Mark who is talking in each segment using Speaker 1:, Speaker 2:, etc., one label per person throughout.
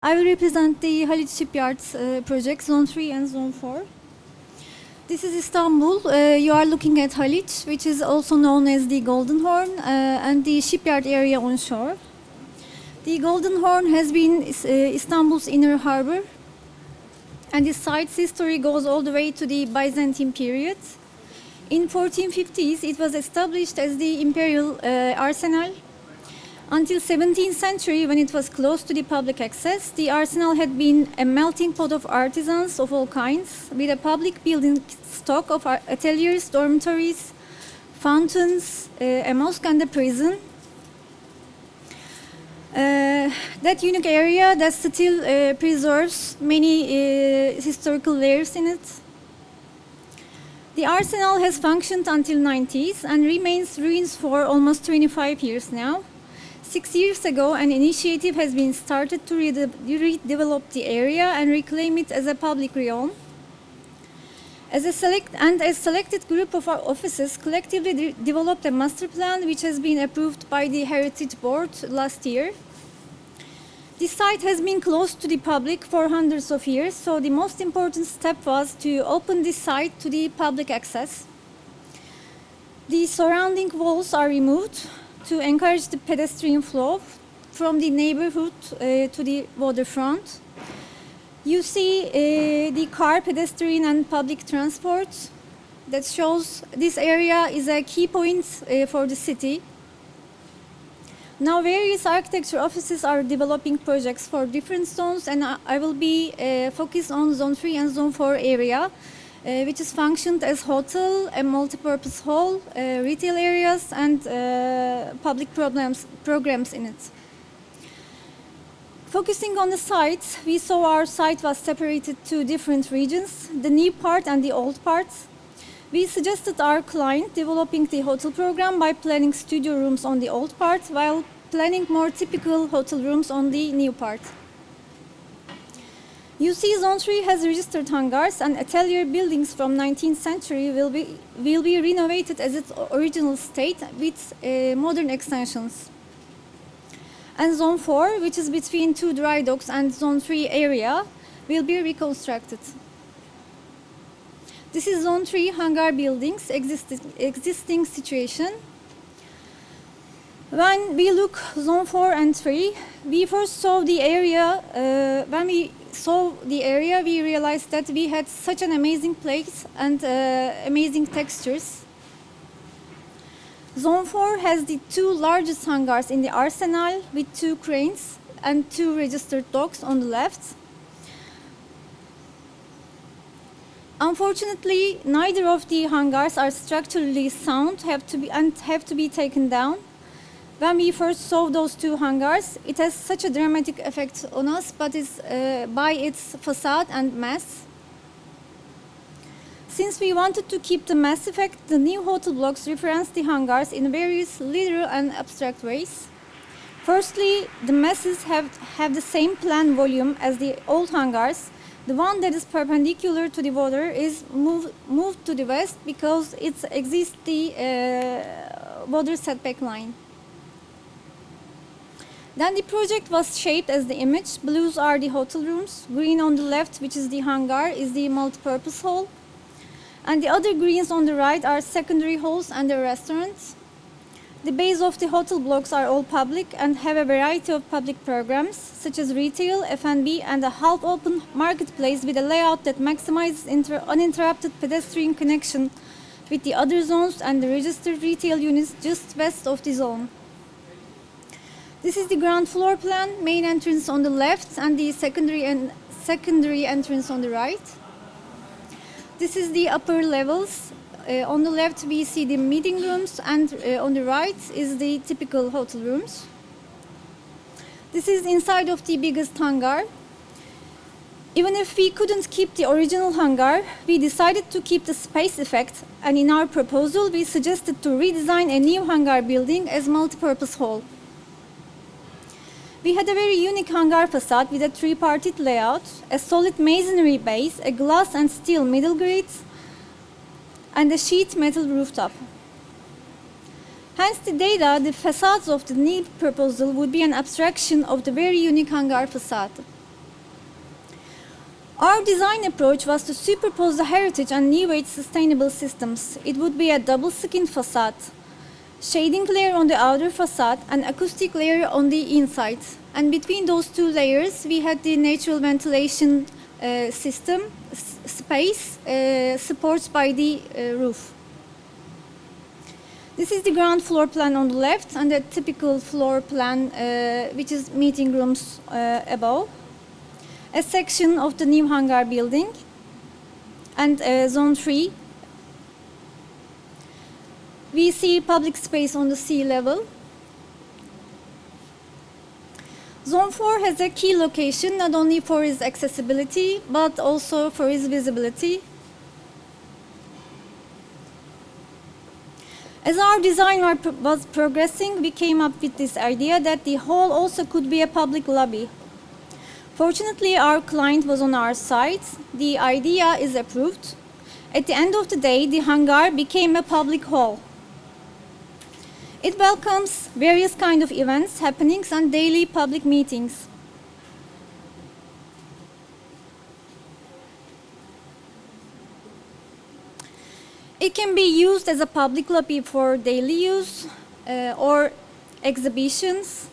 Speaker 1: I will represent the Halic Shipyards project, Zone 3 and Zone 4. This is Istanbul. You are looking at Halic, which is also known as the Golden Horn, and the shipyard area on shore. The Golden Horn has been Istanbul's inner harbor, and the site's history goes all the way to the Byzantine period. In 1450s, it was established as the imperial arsenal. Until 17th century, when it was closed to the public access, the arsenal had been a melting pot of artisans of all kinds, with a public building stock of ateliers, dormitories, fountains, a mosque and a prison. That unique area that still preserves many historical layers in it. The arsenal has functioned until 90s and remains ruins for almost 25 years now. 6 years ago, an initiative has been started to redevelop the area and reclaim it as a public realm. As a selected group of our officers collectively developed a master plan which has been approved by the Heritage Board last year. This site has been closed to the public for hundreds of years, so the most important step was to open this site to the public access. The surrounding walls are removed to encourage the pedestrian flow from the neighborhood to the waterfront. You see the car, pedestrian and public transport that shows this area is a key point for the city. Now various architecture offices are developing projects for different zones, and I will be focused on Zone 3 and Zone 4 area, which is functioned as hotel, a multi-purpose hall, retail areas, and public programs in it. Focusing on the site, we saw our site was separated to different regions, the new part and the old part. We suggested our client developing the hotel program by planning studio rooms on the old part, while planning more typical hotel rooms on the new part. You see, Zone 3 has registered hangars, and atelier buildings from 19th century will be renovated as its original state with modern extensions. And Zone 4, which is between two dry docks and Zone 3 area, will be reconstructed. This is Zone 3 hangar buildings existing situation. When we look Zone 4 and 3, we first saw the area. When we saw the area, we realized that we had such an amazing place and amazing textures. Zone 4 has the two largest hangars in the arsenal with two cranes and two registered docks on the left. Unfortunately, neither of the hangars are structurally sound, have to be taken down. When we first saw those two hangars, it has such a dramatic effect on us, but it's by its facade and mass. Since we wanted to keep the mass effect, the new hotel blocks reference the hangars in various literal and abstract ways. Firstly, the masses have the same plan volume as the old hangars. The one that is perpendicular to the water is moved to the west because it exists the water setback line. Then the project was shaped as the image. Blues are the hotel rooms. Green on the left, which is the hangar, is the multi-purpose hall. And the other greens on the right are secondary halls and the restaurants. The base of the hotel blocks are all public and have a variety of public programs, such as retail, F&B, and a half-open marketplace with a layout that maximizes uninterrupted pedestrian connection with the other zones and the registered retail units just west of the zone. This is the ground floor plan, main entrance on the left and the secondary entrance on the right. This is the upper levels. On the left we see the meeting rooms, and on the right is the typical hotel rooms. This is inside of the biggest hangar. Even if we couldn't keep the original hangar, we decided to keep the space effect, and in our proposal we suggested to redesign a new hangar building as multi-purpose hall. We had a very unique hangar facade with a three-parted layout, a solid masonry base, a glass and steel middle grade, and a sheet metal rooftop. Hence the facades of the new proposal would be an abstraction of the very unique hangar facade. Our design approach was to superpose the heritage and new age sustainable systems. It would be a double-skin facade, shading layer on the outer facade and acoustic layer on the inside. And between those two layers, we had the natural ventilation system, space, supports by the roof. This is the ground floor plan on the left and the typical floor plan, which is meeting rooms above. A section of the new hangar building and zone 3. We see public space on the sea level. Zone 4 has a key location not only for its accessibility but also for its visibility. As our design was progressing, we came up with this idea that the hall also could be a public lobby. Fortunately, our client was on our side. The idea is approved. At the end of the day, the hangar became a public hall. It welcomes various kinds of events, happenings, and daily public meetings. It can be used as a public lobby for daily use or exhibitions,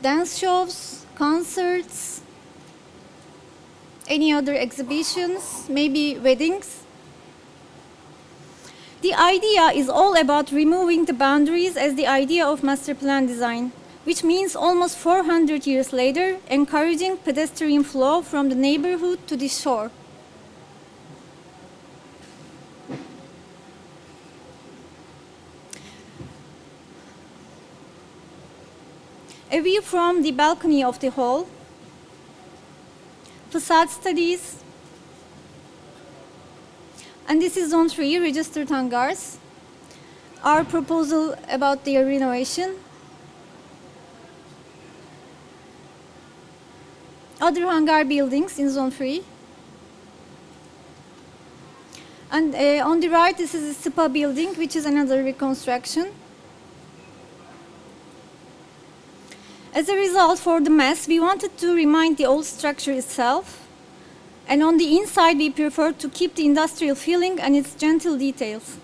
Speaker 1: dance shows, concerts, any other exhibitions, maybe weddings. The idea is all about removing the boundaries as the idea of master plan design, which means almost 400 years later, encouraging pedestrian flow from the neighborhood to the shore. A view from the balcony of the hall, Facade Studies, and this is Zone 3, registered hangars. Our proposal about their renovation. Other hangar buildings in Zone 3. And on the right, this is a SPA building, which is another reconstruction. As a result, for the mass, we wanted to remind the old structure itself. And on the inside, we preferred to keep the industrial feeling and its gentle details.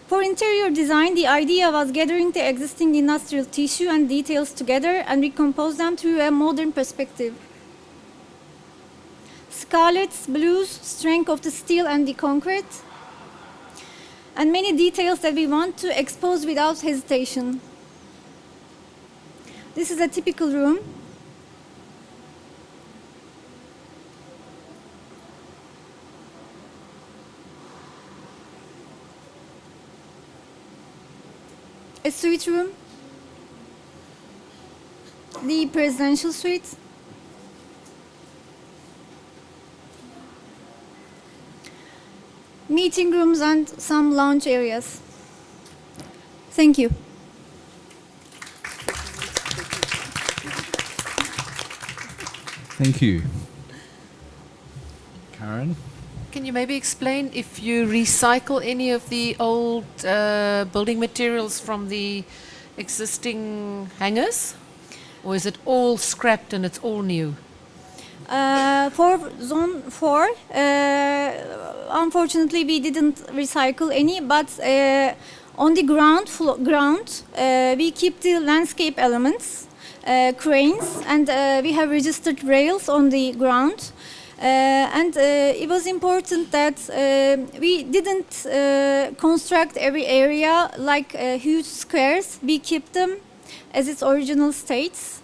Speaker 1: For interior design, the idea was gathering the existing industrial tissue and details together and recompose them through a modern perspective. Scarlets, blues, strength of the steel and the concrete, and many details that we want to expose without hesitation. This is a typical room. A suite room. The presidential suite. Meeting rooms and some lounge areas. Thank you.
Speaker 2: Thank you. Karen?
Speaker 3: Can you maybe explain if you recycle any of the old building materials from the existing hangars? Or is it all scrapped and it's all new?
Speaker 1: For Zone 4, unfortunately we didn't recycle any, but on the ground we keep the landscape elements, cranes, and we have registered rails on the ground. And it was important that we didn't construct every area like huge squares. We keep them as its original states.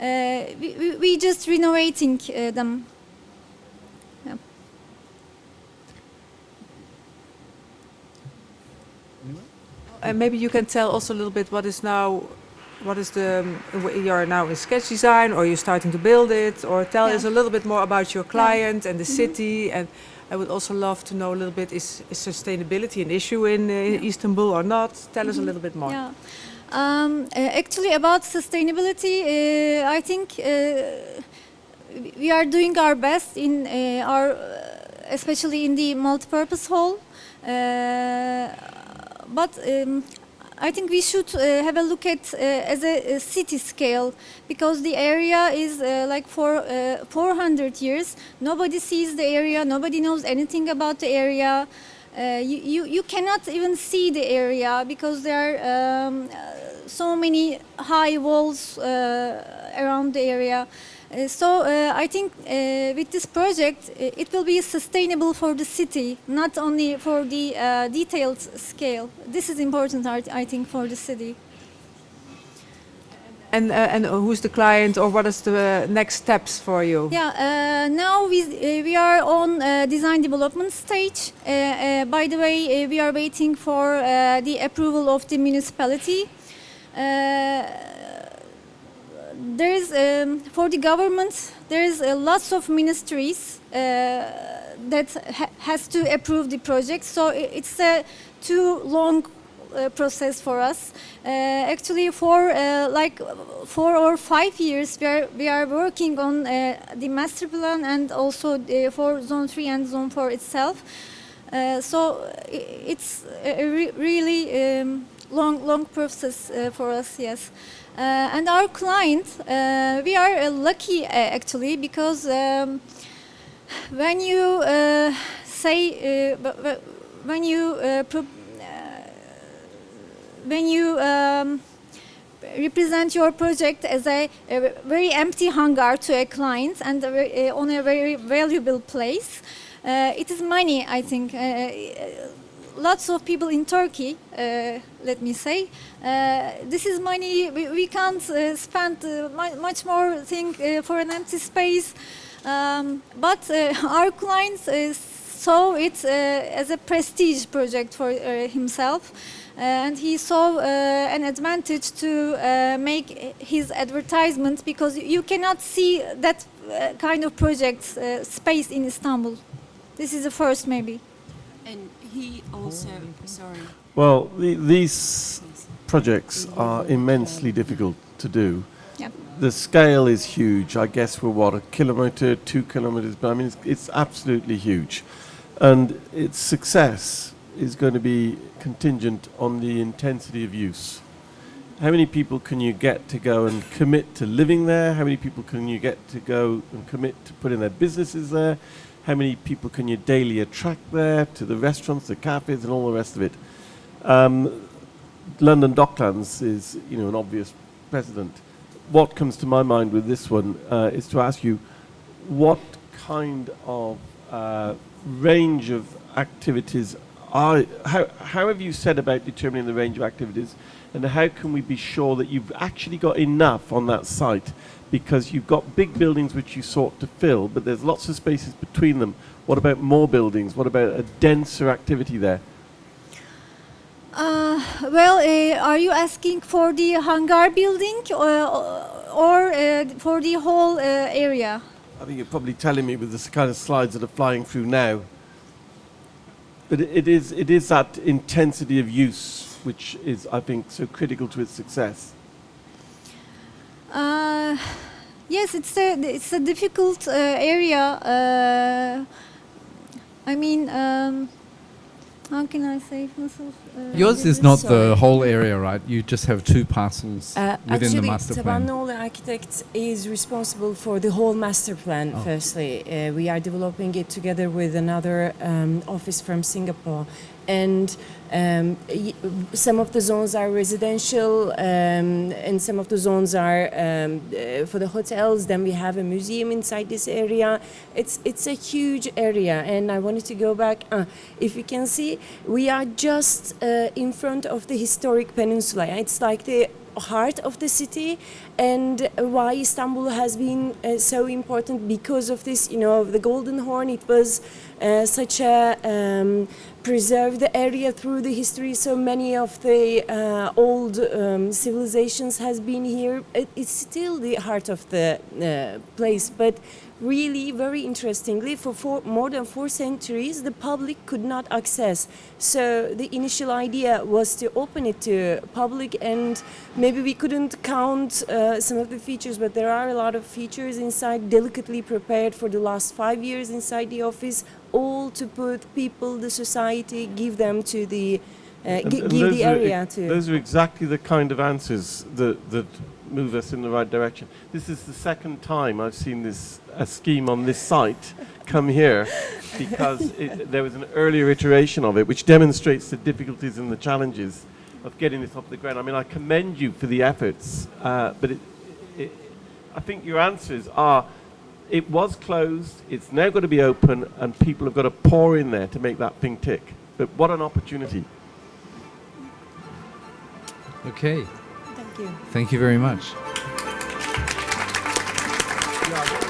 Speaker 1: We just renovating them. Yeah.
Speaker 4: And maybe you can tell also a little bit what is you are now in sketch design, or you're starting to build it, or tell us a little bit more about your client and the city. And I would also love to know a little bit, is sustainability an issue in Istanbul or not? Tell us a little bit more.
Speaker 1: Yeah. Actually, about sustainability, I think we are doing our best in especially in the multipurpose hall. But I think we should have a look at as a city scale, because the area is like for 400 years. Nobody sees the area. Nobody knows anything about the area. You cannot even see the area because there are so many high walls around the area. So I think with this project, it will be sustainable for the city, not only for the detailed scale. This is important, I think, for the city.
Speaker 4: And who's the client, or what is the next steps for you?
Speaker 1: Yeah, now we are on design development stage. By the way, we are waiting for the approval of the municipality. There is for the government, there is lots of ministries that has to approve the project. So it's a too long process for us. Actually, for like 4 or 5 years, we are working on the master plan and also for Zone 3 and Zone 4 itself. So it's a really long process for us. Yes. And our client, we are lucky actually, because when you say when you represent your project as a very empty hangar to a client and on a very valuable place, it is money, I think. Lots of people in Turkey, let me say, this is money. We can't spend much more thing for an empty space. But our clients saw it as a prestige project for himself. And he saw an advantage to make his advertisement, because you cannot see that kind of project space in Istanbul. This is the first, maybe.
Speaker 2: And he also, sorry.
Speaker 5: Well, these projects are immensely difficult to do.
Speaker 1: Yeah.
Speaker 5: The scale is huge. I guess we're, what, 1 kilometer, 2 kilometers, but I mean, it's absolutely huge. And its success is going to be contingent on the intensity of use. How many people can you get to go and commit to living there? How many people can you get to go and commit to putting their businesses there? How many people can you daily attract there, to the restaurants, the cafes, and all the rest of it? London Docklands is, an obvious precedent. What comes to my mind with this one is to ask you, what kind of range of activities how have you set about determining the range of activities, and how can we be sure that you've actually got enough on that site? Because you've got big buildings which you sought to fill, but there's lots of spaces between them. What about more buildings? What about a denser activity there?
Speaker 1: Well, are you asking for the hangar building or for the whole area?
Speaker 5: I think you're probably telling me with the kind of slides that are flying through now. But it is that intensity of use which is, I think, so critical to its success.
Speaker 1: Yes, it's a difficult area. I mean, how can I say myself?
Speaker 6: Yours is not the whole area, right? You just have 2 parcels within the master plan.
Speaker 2: Tabanlıoğlu Architects is responsible for the whole master plan. Firstly, we are developing it together with another office from Singapore, and some of the zones are residential, and some of the zones are for the hotels. Then we have a museum inside this area. It's a huge area, and I wanted to go back. If you can see, we are just in front of the historic peninsula. It's like the heart of the city, and why Istanbul has been so important because of this, the Golden Horn. It was such a preserved area through the history. So many of the old civilizations has been here. It's still the heart of the place, but really, very interestingly, for more than 4 centuries, the public could not access. So the initial idea was to open it to public, and maybe we couldn't count some of the features, but there are a lot of features inside, delicately prepared for the last 5 years inside the office, all to put people, the society, give them to the give
Speaker 5: those
Speaker 2: the
Speaker 5: are
Speaker 2: area to.
Speaker 5: Those are exactly the kind of answers that move us in the right direction. This is the second time I've seen a scheme on this site come here, because there was an earlier iteration of it which demonstrates the difficulties and the challenges of getting this off the ground. I mean, I commend you for the efforts, but I think your answers are, it was closed, it's now got to be open, and people have got to pour in there to make that thing tick. But what an opportunity.
Speaker 6: Okay.
Speaker 2: Thank you.
Speaker 6: Thank you very much.
Speaker 5: Yeah.